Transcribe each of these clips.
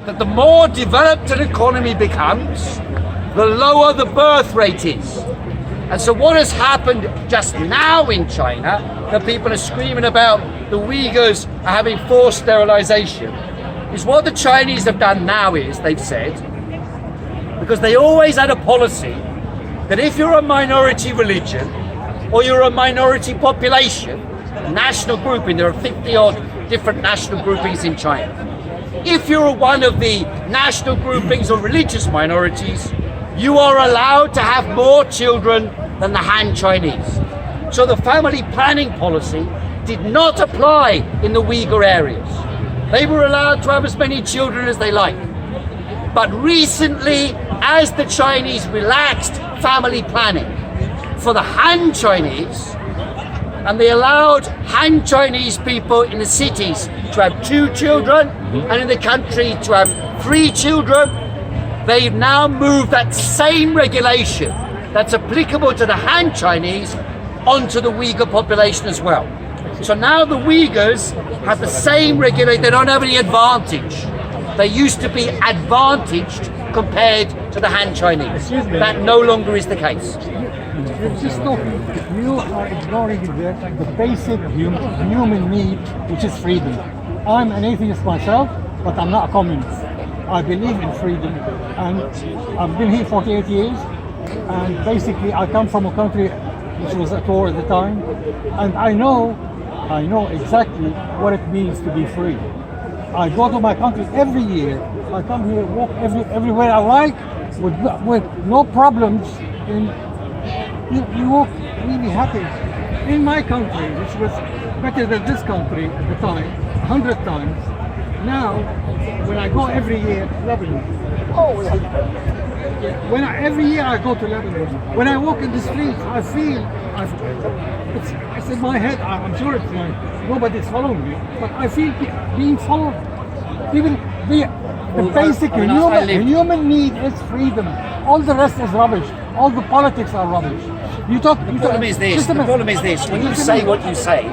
that the more developed an economy becomes, the lower the birth rate is. And so what has happened just now in China, that people are screaming about the Uyghurs are having forced sterilization, is what the Chinese have done now is, they've said, because they always had a policy that if you're a minority religion or you're a minority population, national grouping, there are 50 odd different national groupings in China. If you're one of the national groupings or religious minorities, you are allowed to have more children than the Han Chinese. So the family planning policy did not apply in the Uyghur areas. They were allowed to have as many children as they liked. But recently, as the Chinese relaxed family planning for the Han Chinese, and they allowed Han Chinese people in the cities to have 2 children, and in the country to have 3 children, they've now moved that same regulation that's applicable to the Han Chinese onto the Uyghur population as well. So now the Uyghurs have the same regulation, they don't have any advantage. They used to be advantaged compared to the Han Chinese. That no longer is the case. Just look, you are ignoring the basic human need, which is freedom. I'm an atheist myself, but I'm not a communist. I believe in freedom, and I've been here 48 years, and basically I come from a country which was at war at the time, and I know exactly what it means to be free. I go to my country every year. I come here, walk everywhere I like, with no problems. You walk really happy. In my country, which was better than this country at the time, 100 times. Now, when I go every year, Lebanon. Every year I go to Lebanon. When I walk in the streets, I feel it's in my head. I'm sure it's nobody's following me, but I feel being followed. Even the basic human need is freedom. All the rest is rubbish. All the politics are rubbish. The problem is this. When you say what you say,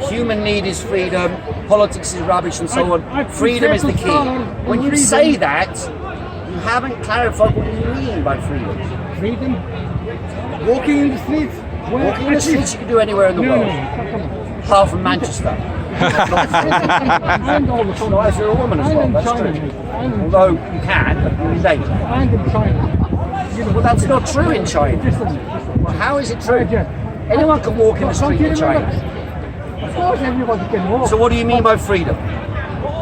human need is freedom, politics is rubbish, and so on. Freedom is the key. When you say that, you haven't clarified what you mean by freedom. Freedom? Walking in the streets? Walking in the streets you can do anywhere in the world. Apart from Manchester. And all the Not if you're a woman as well, that's true. Although you can, but you'll be late. And in China. Well, that's not true in China. Well, how is it true? Anyone can walk in the street in China. Of course everybody can walk. So what do you mean by freedom?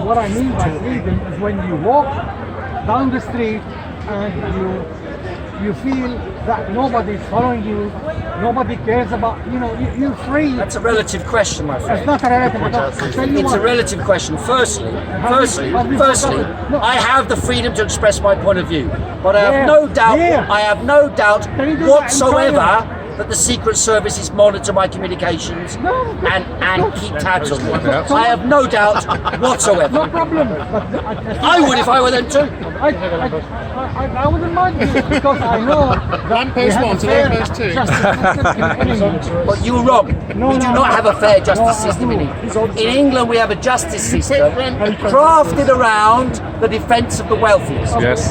What I mean by freedom is when you walk down the street and you feel that nobody's following you, nobody cares about, you're free. That's a relative question, my friend. It's not a relative. It's a relative question. Firstly, I have the freedom to express my point of view, but I have no doubt whatsoever that the Secret Services monitor my communications and keep tabs on me. I have no doubt whatsoever. No problem. I would if I were them too. I wouldn't mind it because I know Lamppost 1 to Lamppost 2. But you're wrong. We do not have a fair justice system in England. In England we have a justice system crafted around the defence of the wealthiest. Yes.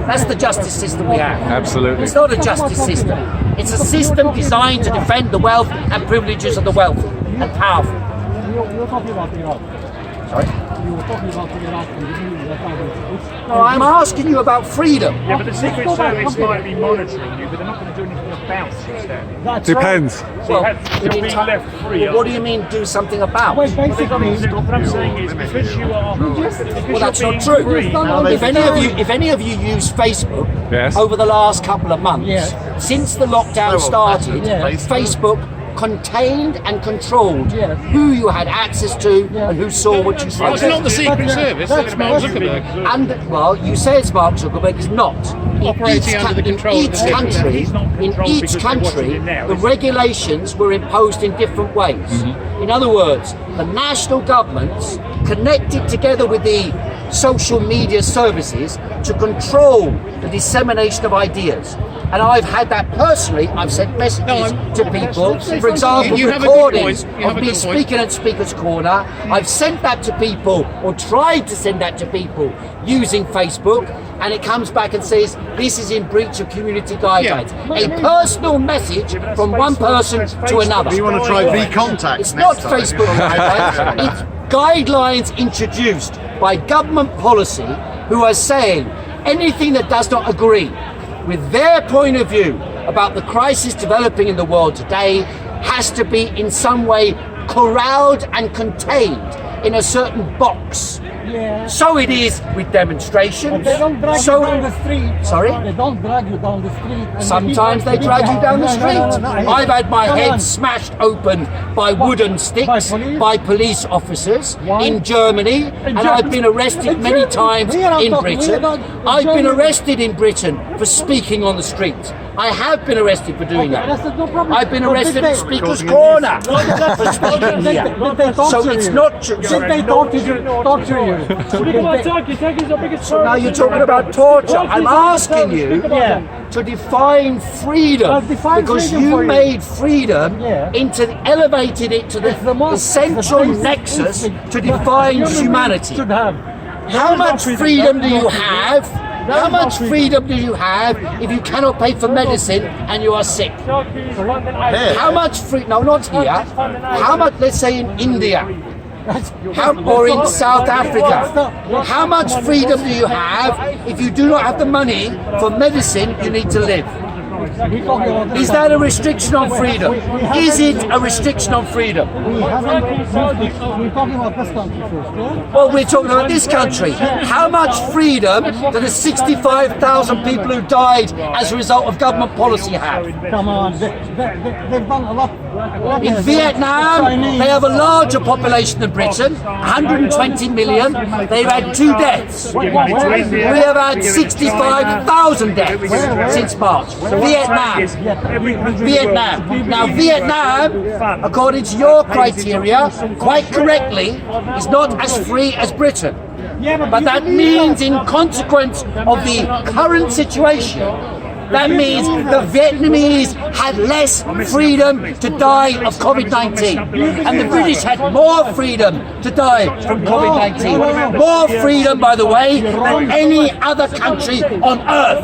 That's the justice system we have. Absolutely. It's not a justice system. It's a system designed to defend the wealth and privileges of the wealthy and powerful. You're talking about Iraq. Sorry? You were talking about Iraq and the No, I'm asking you about freedom. Yeah, but the Secret Service might be monitoring you, but they're not going to do anything about it, Stanley. Depends. Well, you're being left free. what do you mean do something about? Well, basically, What I'm saying is, because you are... Well, that's not true. If any of you use Facebook Yes. over the last couple of months, Yes. since the lockdown started, Yes. Facebook contained and controlled who you had access to and who saw what you It's posted. not the Secret Service, it's Mark Zuckerberg. And well, you say it's Mark Zuckerberg, it's not. Operating under the control of the Secret In each country, the regulations were imposed in different ways. In other words, the national governments connected together with the social media services to control the dissemination of ideas. And I've had that personally. I've sent messages to people, for example, You have a good recordings point. You have of a me good point. speaking at Speaker's Corner. I've sent that to people, or tried to send that to people, using Facebook, and it comes back and says, this is in breach of community guidelines. A personal message from one person to another. You want to try V-Contact It's not next time. Facebook guidelines, it's guidelines introduced by government policy who are saying anything that does not agree with their point of view about the crisis developing in the world today has to be in some way corralled and contained in a certain box. Yeah. So it is with demonstrations. They don't drag So- you down the street. Sorry? They don't drag you down the street. and Sometimes they people- drag you down the No, street. no, no, no. I've had my Come on. head smashed open by wooden sticks By police? police officers Why? in Germany, and I've been arrested In many Germany? times Here I'm in talking, Britain. we're not- I've been Germany. arrested in Britain for speaking on the street. I have been arrested for doing Okay, that's that. no problem. I've been But arrested did at they- Speaker's Corner for Did speaking here. they So torture it's you? not true. Did they torture you? Speak about Turkey. Turkey's the biggest So now you're talking about torture. I'm asking you Yeah. to define freedom, Well, define because freedom you for you. made freedom Yeah. elevated it to the, It's the most- central the basic nexus instinct to that define human beings humanity. Should have. How much freedom do you have? How is not much freedom. freedom do you have if you cannot pay for medicine and you are sick? How much free? No, not here. How much? Let's say in India. Or in South Africa. How much freedom do you have if you do not have the money for medicine you need to live? Is that a restriction on freedom? Is it a restriction on freedom? We haven't. We're talking about this country first, yeah? Well, we're talking about this country. How much freedom do the 65,000 people who died as a result of government policy have? Come on, they've done a lot. In Vietnam, they have a larger population than Britain, 120 million. They've had 2 deaths. We have had 65,000 deaths since March. Vietnam. Vietnam. Now, Vietnam, according to your criteria, quite correctly, is not as free as Britain. But that means, in consequence of the current situation, that means the Vietnamese had less freedom to die of COVID-19. And the British had more freedom to die from COVID-19. More freedom, by the way, than any other country on earth.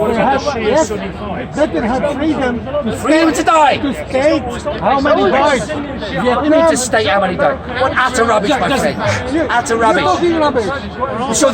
Yes, Britain had freedom Freedom to die. to state how many died. You need to state how many died. What utter rubbish, my friend. Utter You're rubbish. talking rubbish. So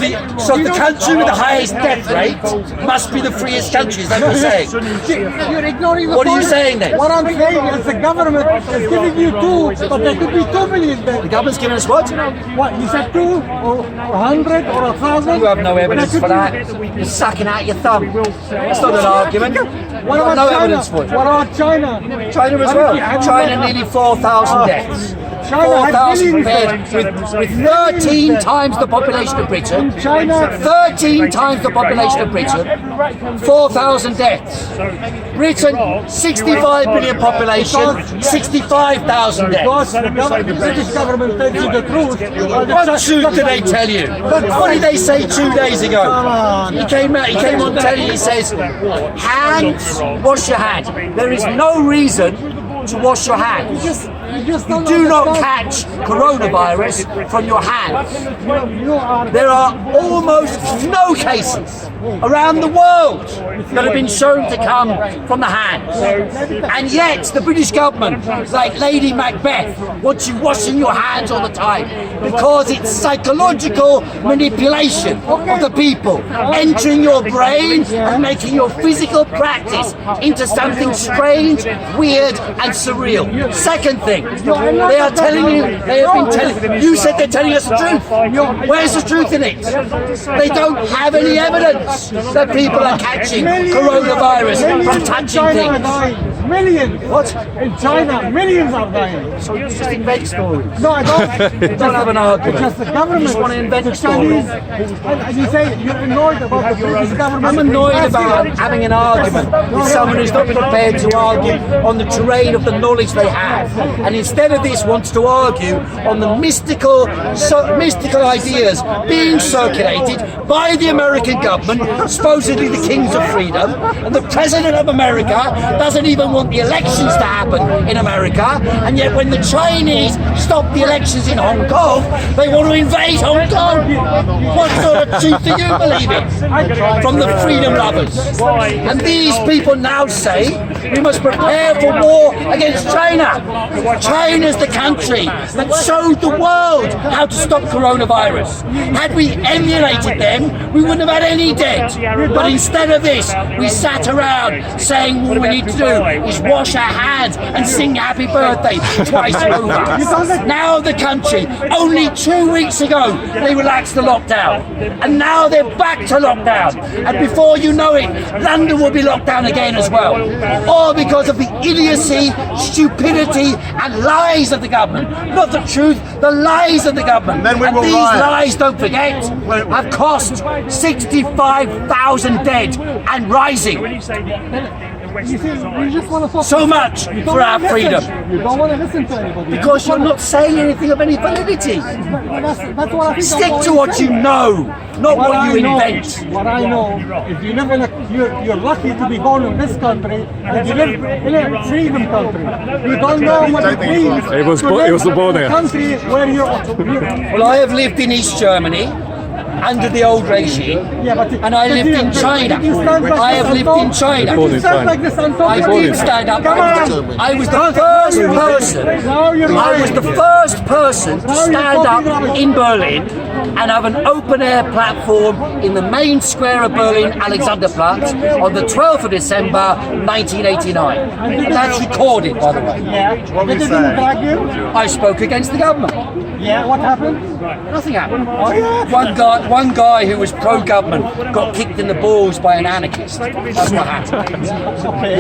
the country with the highest death rate must be the freest country, is that what you're saying? You're ignoring the What are you point. saying then? What I'm saying is the government is giving you 2, but there could be 2 million The dead. government's giving us what? What, you said 2 or 100 or 1,000? You have no evidence There for could that. be- You're sucking out your thumb. That's not an argument. What You've got about no China? evidence for it. What about China? China as well. China nearly 4,000 deaths. China had 4,000 millions. compared with 13 times the population of Britain. China, 13 times the population of Britain. 4,000 deaths. Britain, 65 million population, 65,000 because deaths. the British government tells you the truth. What truth did they tell you? What did they say 2 days ago? He came on telly, he says, hands, wash your hand. There is no reason to wash your hands. You Do not catch coronavirus from your hands. There are almost no cases around the world that have been shown to come from the hands. And yet the British government, like Lady Macbeth, wants you washing your hands all the time because it's psychological manipulation of the people, entering your brain and making your physical practice into something strange, weird and surreal. Second thing, they are telling you, they have been telling, you said they're telling us the truth. Where's the truth in it? They don't have any evidence. evidence that people are catching coronavirus from touching things. Millions. What? In China, millions are dying. So you just invent stories. No, I don't. You don't have an argument. It's just the government. You just want to invent the stories. Chinese. And you say you're annoyed about the British government. I'm annoyed about having an argument with someone who's not prepared to argue on the terrain of the knowledge they have, and instead of this wants to argue on the mystical ideas being circulated by the American government, supposedly the kings of freedom, and the president of America doesn't even want the elections to happen in America, and yet when the Chinese stop the elections in Hong Kong, they want to invade Hong Kong. What sort of truth do you believe in from the freedom lovers? And these people now say we must prepare for war against China. China's the country that showed the world how to stop coronavirus. Had we emulated them, we wouldn't have had any dead. But instead of this, we sat around saying all we need to do is wash our hands and sing happy birthday twice over. Now the country, only 2 weeks ago, they relaxed the lockdown. And now they're back to lockdown. And before you know it, London will be locked down again as well. All because of the idiocy, stupidity and lies of the government. Not the truth, the lies of the government. And these lies, don't forget, have cost 65,000 dead and rising. You see, you just want to talk So much for our freedom. You don't want to listen to anybody. Because you're not saying anything of any validity. That's what I think. Stick to what you know, not what you invent. What I know is you live in you're lucky to be born in this country, and you live in a freedom country. You don't know what it means. He was born here. Country where you're. Well, I have lived in East Germany under the old regime, and I lived in China. I have lived in China. I did stand up. I was the first person. I was the first person to stand up in Berlin and have an open air platform in the main square of Berlin, Alexanderplatz, on the 12th of December 1989. And that's recorded, by the way. They didn't drag you? I spoke against the government. Yeah, what happened? Nothing happened. One guy who was pro-government got kicked in the balls by an anarchist. That's what happened.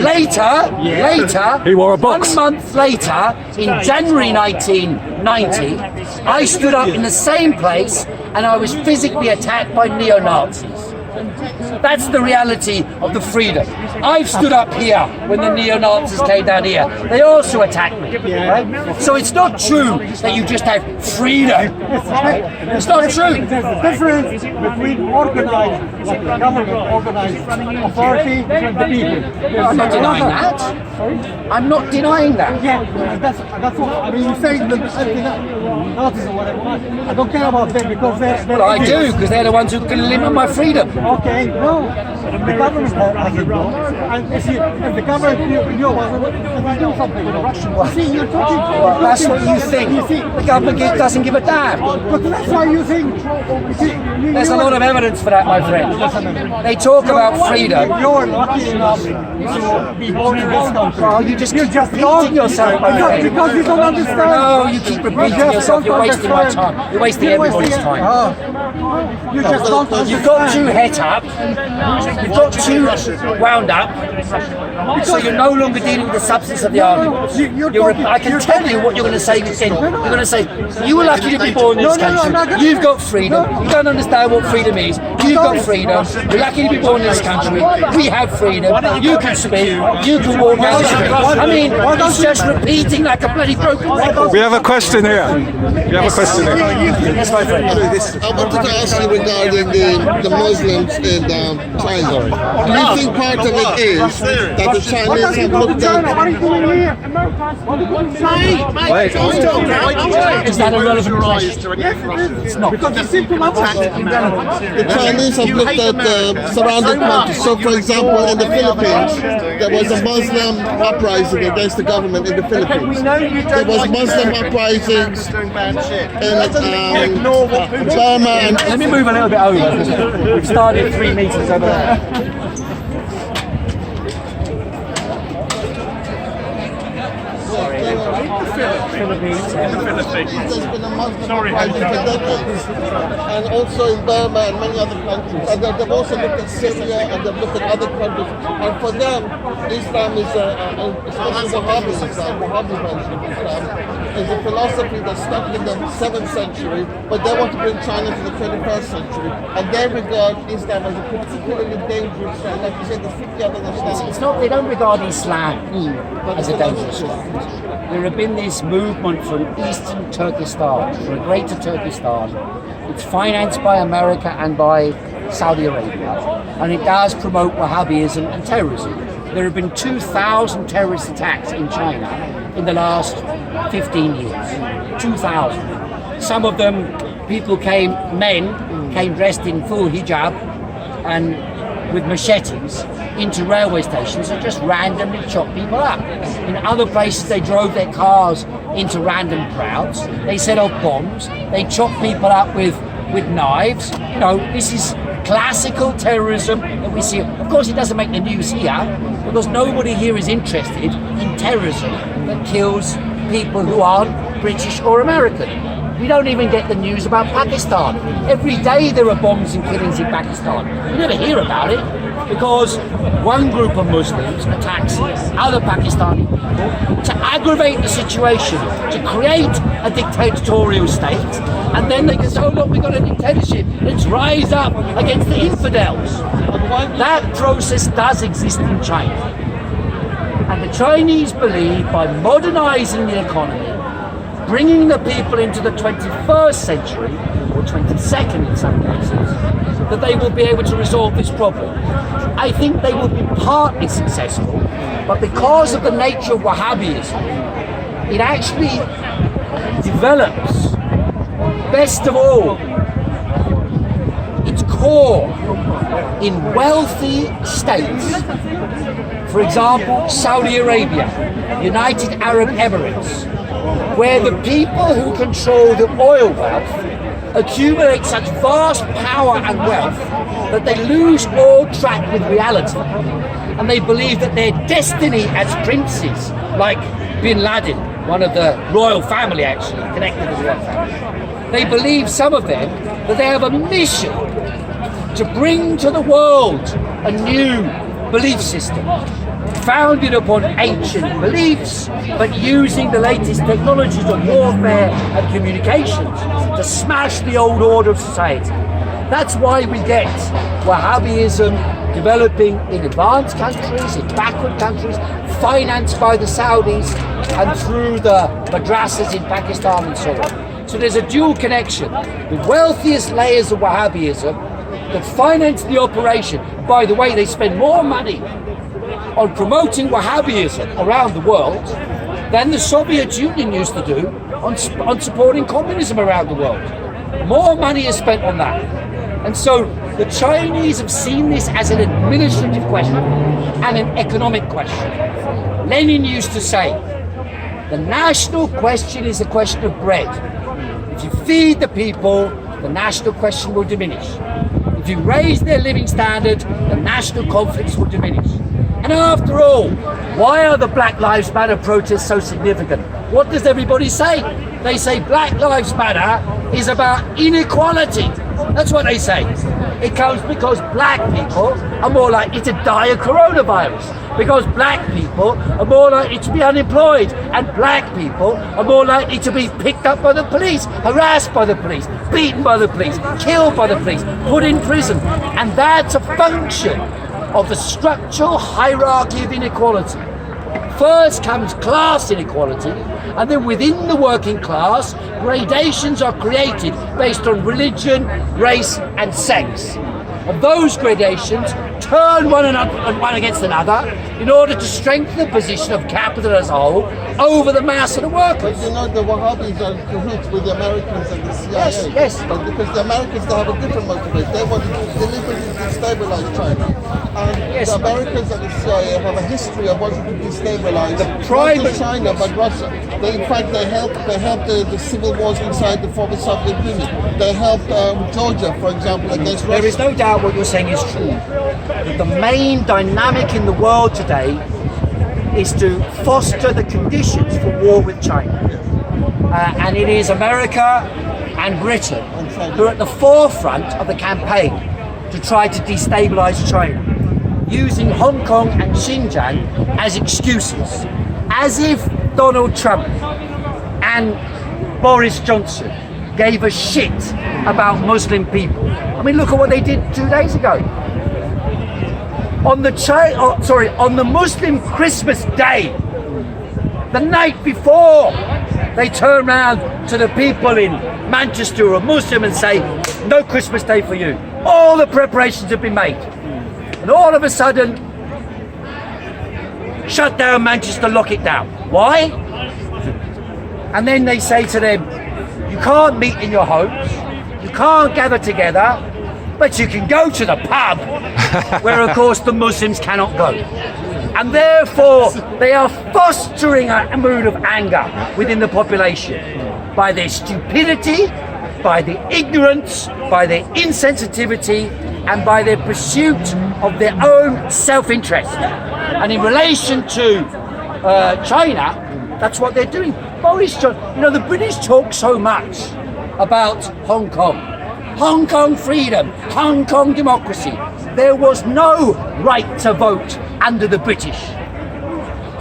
Later, He wore a box. 1 month later, in January 1990, I stood up in the same place and I was physically attacked by neo-Nazis. That's the reality of the freedom. I've stood up here when the neo-Nazis came down here. They also attacked me. Right? So it's not true that you just have freedom. It's not true. There's a difference between organized, like the government organized authority and the people. I'm not denying that. I'm not denying that. Yeah, that's what I mean. You say the Nazis or whatever. I don't care about them because they're. Well, I do, because they're the ones who can limit my freedom. Okay, no, the government has it wrong. And if the government you want to do something wrong. See, you're talking. Well, that's what you think. The government doesn't give a damn. But that's why you think. There's a lot of evidence for that, my friend. They talk about freedom. You're lucky enough to be born in this country. Oh, you're just repeating yourself, my friend. Because you don't understand. No, you keep repeating yourself. You're wasting my time. You're wasting everybody's time. You just don't understand. You've got too het up. You've got too wound up. So you're no longer dealing with the substance of the argument. I can tell you what you're going to say. You're going to say, you were lucky to be born in this country. You've got freedom. You don't understand what freedom is. You've got freedom. You're lucky to be born in this country. We have freedom. You can speak. You can walk down the street. I mean, it's just repeating like a bloody broken record. We have a question here. Yes, my friend. I wanted to ask you regarding the Muslims in China. Do you think part of it is that the Chinese have looked at... What are you doing here? Is that a relevant question? It's not. Because you seem to love The Chinese have looked at surrounding countries. So, for example, in the Philippines, there was a Muslim uprising against the government in the Philippines. There was Muslim uprisings in Burma and... Let me move a little bit over, because we've started 3 meters over there. Philippines. There's been a Muslim Sorry, uprising for Heiko. decades, and also in Burma and many other countries. And they've also looked at Syria and they've looked at other countries. And for them, Islam is, especially Wahhabi Islam, Wahhabi version of Islam, is a philosophy that started in the 7th century, but they want to bring China to the 21st century. And they regard Islam as a particularly dangerous, like you said, the 50 other nationalities. It's not, they don't regard Islam as a dangerous threat. There have been this movement from eastern Turkestan, from greater Turkestan. It's financed by America and by Saudi Arabia, and it does promote Wahhabism and terrorism. There have been 2,000 terrorist attacks in China in the last 15 years. 2,000. Some of them, men came dressed in full hijab and with machetes into railway stations and just randomly chop people up. In other places, they drove their cars into random crowds. They set off bombs. They chop people up with knives. You know, this is classical terrorism that we see. Of course, it doesn't make the news here because nobody here is interested in terrorism that kills people who aren't British or American. We don't even get the news about Pakistan. Every day there are bombs and killings in Pakistan. We never hear about it because one group of Muslims attacks other Pakistani people to aggravate the situation, to create a dictatorial state, and then they can say, oh look, we've got a dictatorship, let's rise up against the infidels. That process does exist in China. And the Chinese believe by modernizing the economy, bringing the people into the 21st century, or 22nd in some cases, that they will be able to resolve this problem. I think they will be partly successful, but because of the nature of Wahhabism, it actually develops, best of all, its core in wealthy states. For example, Saudi Arabia, United Arab Emirates, where the people who control the oil wealth accumulate such vast power and wealth that they lose all track with reality. And they believe that their destiny as princes, like Bin Laden, one of the royal family actually, connected to the royal family, they believe, some of them, that they have a mission to bring to the world a new belief system, founded upon ancient beliefs, but using the latest technologies of warfare and communications to smash the old order of society. That's why we get Wahhabism developing in advanced countries, in backward countries, financed by the Saudis and through the madrasas in Pakistan and so on. So there's a dual connection. The wealthiest layers of Wahhabism that finance the operation. By the way, they spend more money on promoting Wahhabism around the world than the Soviet Union used to do on supporting communism around the world. More money is spent on that. And so the Chinese have seen this as an administrative question and an economic question. Lenin used to say, the national question is a question of bread. If you feed the people, the national question will diminish. If you raise their living standard, the national conflicts will diminish. And after all, why are the Black Lives Matter protests so significant? What does everybody say? They say Black Lives Matter is about inequality. That's what they say. It comes because black people are more likely to die of coronavirus, because black people are more likely to be unemployed, and black people are more likely to be picked up by the police, harassed by the police, beaten by the police, killed by the police, put in prison. And that's a function of the structural hierarchy of inequality. First comes class inequality, and then within the working class, gradations are created based on religion, race, and sex. And those gradations turn one against another in order to strengthen the position of capital as a whole over the mass of the workers. But you know, the Wahhabis are in cahoots with the Americans and the CIA. Yes. But because the Americans, they have a different motivation. They want to deliberately destabilize China. And the Americans and the CIA have a history of wanting to destabilize not just China but Russia. In fact, they helped the civil wars inside the former Soviet Union. They helped Georgia, for example, against Russia. There is no doubt what you're saying is true. That the main dynamic in the world today is to foster the conditions for war with China. And it is America and Britain who are at the forefront of the campaign to try to destabilize China, using Hong Kong and Xinjiang as excuses, as if Donald Trump and Boris Johnson gave a shit about Muslim people. I mean, look at what they did 2 days ago. On the Muslim Christmas Day, the night before, they turn around to the people in Manchester who are Muslim and say, no Christmas Day for you. All the preparations have been made. And all of a sudden, shut down Manchester, lock it down. Why? And then they say to them, you can't meet in your homes, you can't gather together, but you can go to the pub, where of course the Muslims cannot go. And therefore they are fostering a mood of anger within the population by their stupidity, by their ignorance, by their insensitivity, and by their pursuit of their own self-interest. And in relation to China, that's what they're doing. Boris Johnson, the British talk so much about Hong Kong freedom, Hong Kong democracy. There was no right to vote under the British.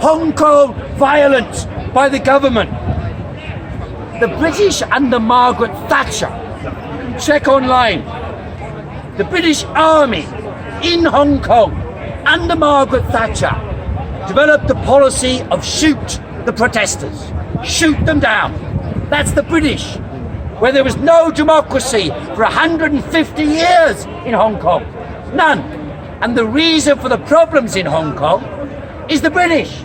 Hong Kong violence by the government. The British under Margaret Thatcher, check online, the British Army in Hong Kong under Margaret Thatcher developed the policy of shoot the protesters, shoot them down. That's the British, where there was no democracy for 150 years in Hong Kong. None. And the reason for the problems in Hong Kong is the British.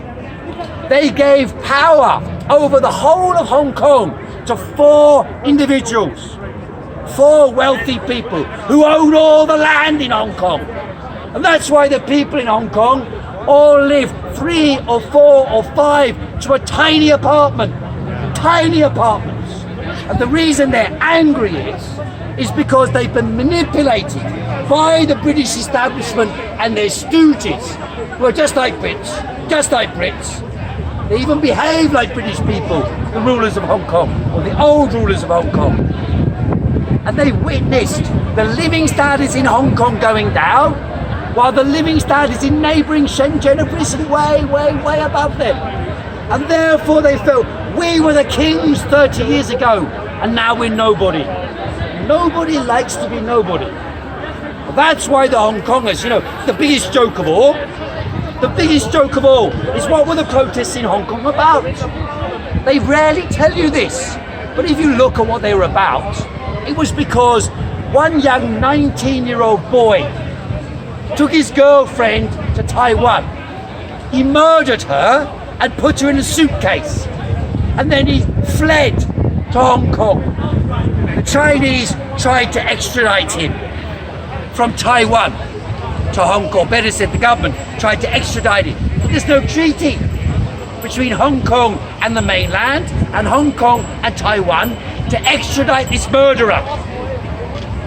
They gave power over the whole of Hong Kong to 4 individuals, 4 wealthy people who own all the land in Hong Kong. And that's why the people in Hong Kong all live 3 or 4 or 5 to a tiny apartments. And the reason they're angry is because they've been manipulated by the British establishment and their stooges, who are just like Brits. They even behave like British people, the rulers of Hong Kong, or the old rulers of Hong Kong. And they witnessed the living standards in Hong Kong going down, while the living standards in neighbouring Shenzhen have risen way, way, way above them. And therefore they felt, we were the kings 30 years ago, and now we're nobody. Nobody likes to be nobody. That's why the Hong Kongers, the biggest joke of all is what were the protests in Hong Kong about? They rarely tell you this, but if you look at what they were about, it was because one young 19-year-old boy took his girlfriend to Taiwan. He murdered her and put her in a suitcase, and then he fled to Hong Kong. The Chinese tried to extradite him from Taiwan to Hong Kong. Better said, the government tried to extradite him. But there's no treaty between Hong Kong and the mainland and Hong Kong and Taiwan to extradite this murderer.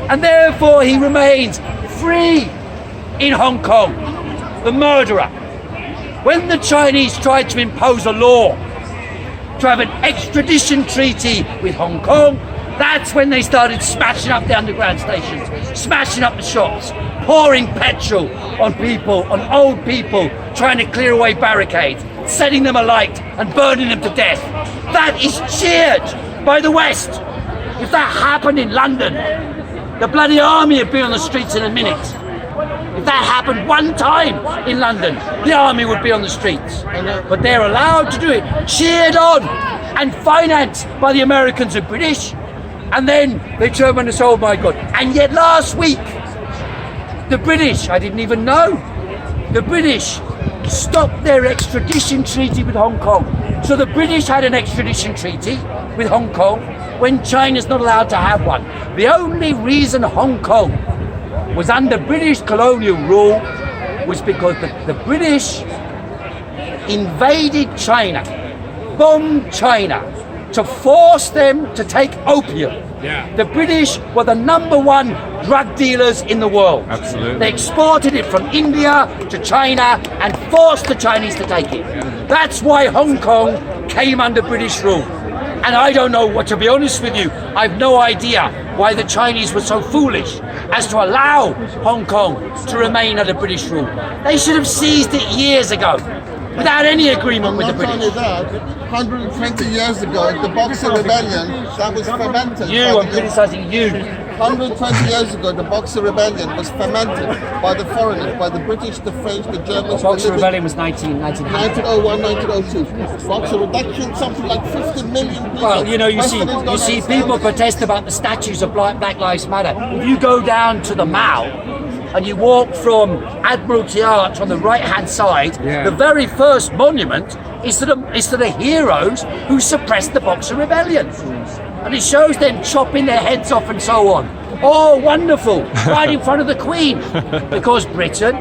And therefore he remains free in Hong Kong, the murderer. When the Chinese tried to impose a law to have an extradition treaty with Hong Kong, that's when they started smashing up the underground stations, smashing up the shops, pouring petrol on people, on old people, trying to clear away barricades, setting them alight and burning them to death. That is cheered by the West. If that happened in London, the bloody army would be on the streets in a minute. If that happened one time in London, the army would be on the streets. But they're allowed to do it, cheered on and financed by the Americans and British. And then they turn around and say, oh my God. And yet last week, the British, I didn't even know, the British stopped their extradition treaty with Hong Kong. So the British had an extradition treaty with Hong Kong when China's not allowed to have one. The only reason Hong Kong was under British colonial rule was because the British invaded China, bombed China, to force them to take opium. Yeah. The British were the #1 drug dealers in the world. Absolutely. They exported it from India to China and forced the Chinese to take it. That's why Hong Kong came under British rule. And I don't know what, to be honest with you, I've no idea why the Chinese were so foolish as to allow Hong Kong to remain under British rule. They should have seized it years ago, without any agreement with the Not only British. that, 120 years ago, the Boxer Rebellion, that was fermented. You, I'm criticising you. 120 years ago, the Boxer Rebellion was fermented by the foreigners, by the British, the French, the Germans. Boxer the Rebellion was 1900. 1901, 1902. Boxer Rebellion, something like 50 million people. Well, you see people protest about the statues of Black Lives Matter. If you go down to the Mall and you walk from Admiralty Arch on the right-hand side, the very first monument is to the heroes who suppressed the Boxer Rebellion. And it shows them chopping their heads off and so on. Oh, wonderful, right in front of the Queen. Because Britain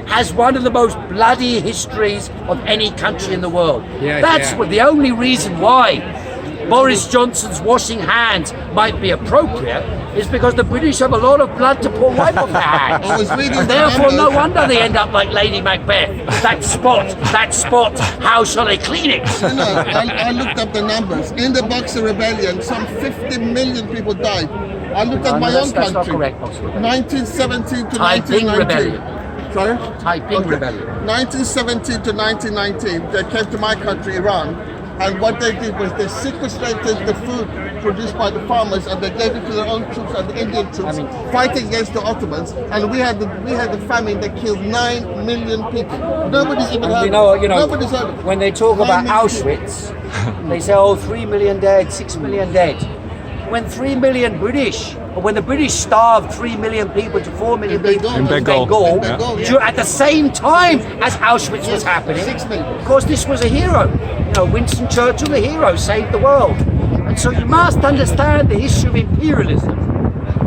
has one of the most bloody histories of any country in the world. That's what the only reason why Boris Johnson's washing hands might be appropriate is because the British have a lot of blood to wipe off their hands. I was reading And the therefore, no numbers. wonder they end up like Lady Macbeth. That spot, how shall I clean it? You know, I looked up the numbers. In the Boxer Rebellion, some 50 million people died. I looked at my own That's not country. correct, Boxer Rebellion. 1917 to Taiping 1919. Rebellion. Sorry? Taiping Rebellion. 1917 to 1919, they came to my country, Iran, and what they did was they sequestrated the food produced by the farmers and they gave it to their own troops and the Indian troops fighting against the Ottomans. And we had the famine that killed 9 million people. Nobody's even heard of it. Nobody's heard of it. When they talk 9 about million Auschwitz, they say, oh, 3 million dead, 6 million dead. When 3 million British, or when the British starved 3 million people to 4 million people In Bengal. Bengal, yeah. at the same time as Auschwitz was happening. 6 million. Of course, this was a hero. Winston Churchill, the hero, saved the world. And so you must understand the issue of imperialism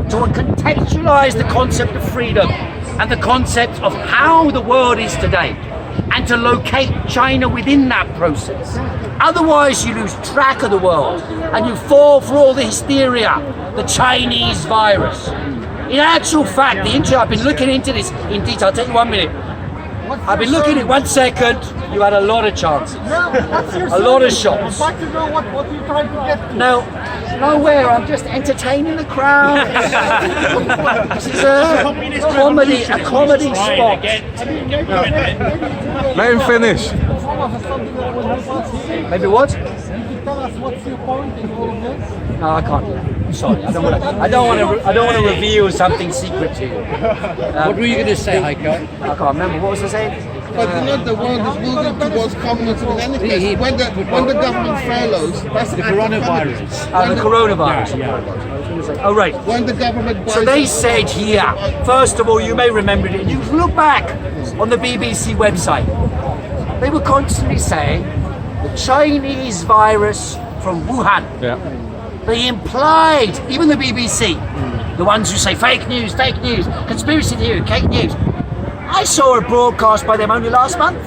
to contextualize the concept of freedom and the concept of how the world is today, and to locate China within that process. Otherwise, you lose track of the world and you fall for all the hysteria, the Chinese virus. In actual fact, I've been looking into this in detail. I'll take you 1 minute. I've been looking at 1 second. You had a lot of chances. A lot of shots. I'd like to know what you're trying to get to. No, nowhere. I'm just entertaining the crowd. This is a comedy spot. Let him finish. Maybe what? Can you tell us what's your point in all of this? No, I can't. Sorry, I don't want to reveal something secret to you. What were you going to say, Heiko? I can't remember. What was I saying? But the world is moving towards communism in any case. When the government furloughs, that's The coronavirus. The coronavirus. Oh, right. When the government buys So they said here, first of all, you may remember it, and you can look back on the BBC website. They were constantly saying the Chinese virus from Wuhan. Yeah. They implied, even the BBC, the ones who say fake news, conspiracy theory, fake news. I saw a broadcast by them only last month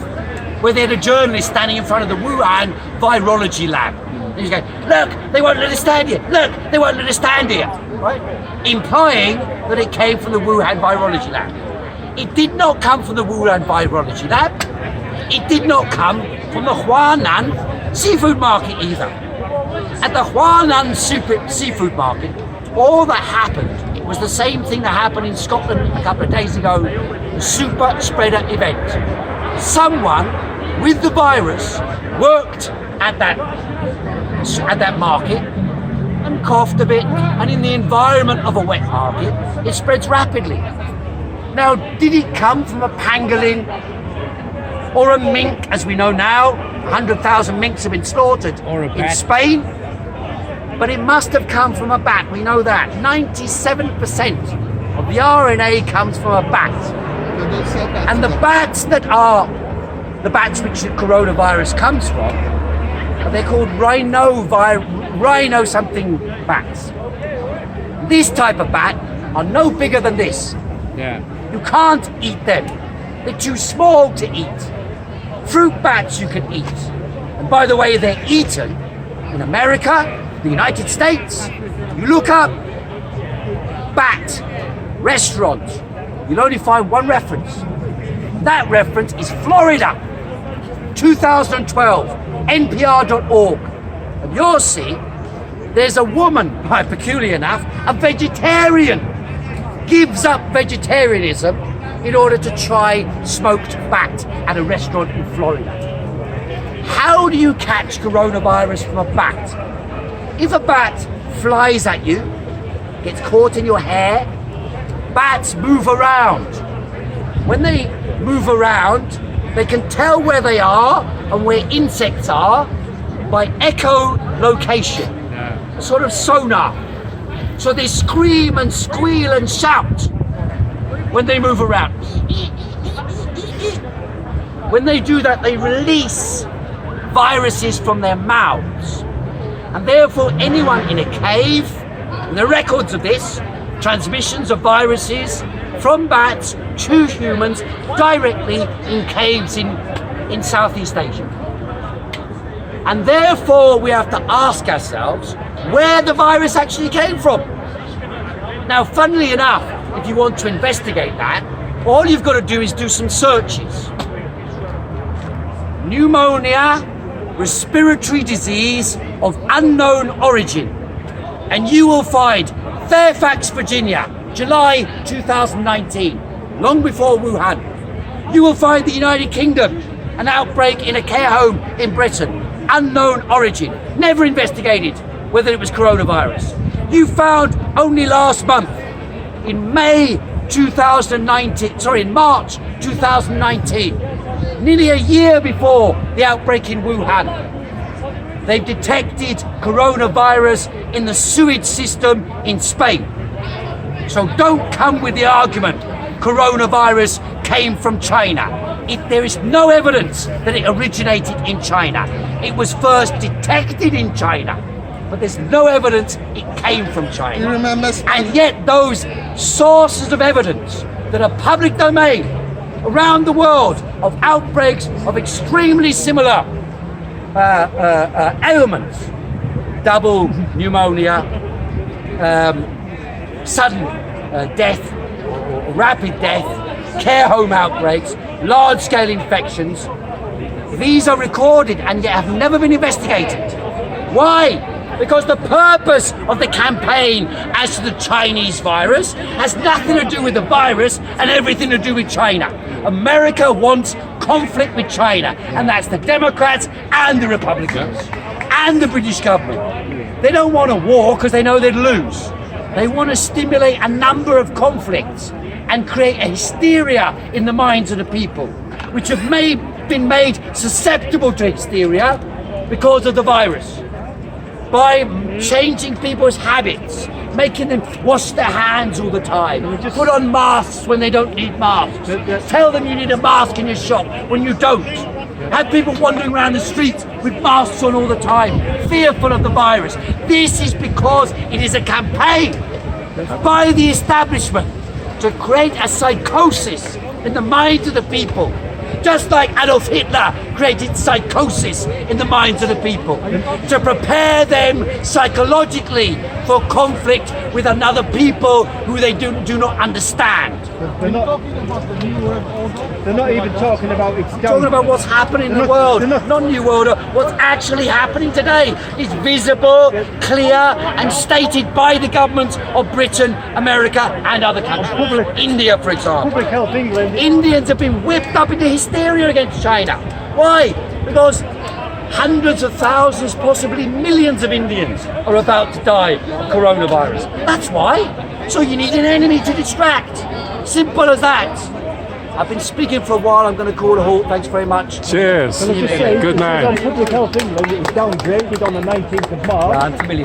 where they had a journalist standing in front of the Wuhan virology lab. And he's going, look, they won't let us stand here. Look, they won't let us stand here. Right? Implying that it came from the Wuhan virology lab. It did not come from the Wuhan virology lab. It did not come from the Huanan seafood market either. At the Huanan seafood market, all that happened was the same thing that happened in Scotland a couple of days ago, the super spreader event. Someone with the virus worked at that market and coughed a bit, and in the environment of a wet market, it spreads rapidly. Now, did it come from a pangolin or a mink, as we know now? 100,000 minks have been slaughtered Or a in bat. Spain. But it must have come from a bat, we know that. 97% of the RNA comes from a bat. And the bats that are the bats which the coronavirus comes from, they're called rhino something bats. This type of bat are no bigger than this. Yeah. You can't eat them. They're too small to eat. Fruit bats you can eat. And by the way, they're eaten in America, the United States. You look up bat restaurant, you'll only find one reference. That reference is Florida. 2012, npr.org. And you'll see there's a woman, peculiar enough, a vegetarian, gives up vegetarianism in order to try smoked bat at a restaurant in Florida. How do you catch coronavirus from a bat? If a bat flies at you, gets caught in your hair, bats move around. When they move around, they can tell where they are and where insects are by echolocation, a sort of sonar. So they scream and squeal and shout when they move around. When they do that, they release viruses from their mouths. And therefore, anyone in a cave, and the records of this, transmissions of viruses from bats to humans directly in caves in Southeast Asia. And therefore, we have to ask ourselves where the virus actually came from. Now, funnily enough, if you want to investigate that, all you've got to do is do some searches. Pneumonia, respiratory disease of unknown origin. And you will find Fairfax, Virginia, July 2019, long before Wuhan. You will find the United Kingdom, an outbreak in a care home in Britain, unknown origin, never investigated whether it was coronavirus. You found only last month, in March 2019, nearly a year before the outbreak in Wuhan, they've detected coronavirus in the sewage system in Spain. So don't come with the argument coronavirus came from China. There is no evidence that it originated in China. It was first detected in China, but there's no evidence it came from China. You remember? And yet those sources of evidence that are public domain around the world of outbreaks of extremely similar ailments, double pneumonia, sudden death, or rapid death, care home outbreaks, large-scale infections, these are recorded and yet have never been investigated. Why? Because the purpose of the campaign as to the Chinese virus has nothing to do with the virus and everything to do with China. America wants conflict with China, and that's the Democrats and the Republicans and the British government. They don't want a war because they know they'd lose. They want to stimulate a number of conflicts and create a hysteria in the minds of the people, which have been made susceptible to hysteria because of the virus. By changing people's habits, making them wash their hands all the time, put on masks when they don't need masks, tell them you need a mask in your shop when you don't, have people wandering around the streets with masks on all the time, fearful of the virus. This is because it is a campaign by the establishment to create a psychosis in the minds of the people, just like Adolf Hitler created psychosis in the minds of the people, to prepare them psychologically for conflict with another people who they do not understand. They're not even talking about it's Talking about what's happening in the world, not New World Order, what's actually happening today is visible, clear, and stated by the governments of Britain, America, and other countries. India, for example. Public Health England. Indians have been whipped up into hysteria against China. Why? Because hundreds of thousands, possibly millions of Indians are about to die of coronavirus. That's why. So you need an enemy to distract. Simple as that. I've been speaking for a while. I'm going to call a halt. Thanks very much. Cheers. Good man. On Public Health England, it was downgraded on the 19th of March. I'm familiar.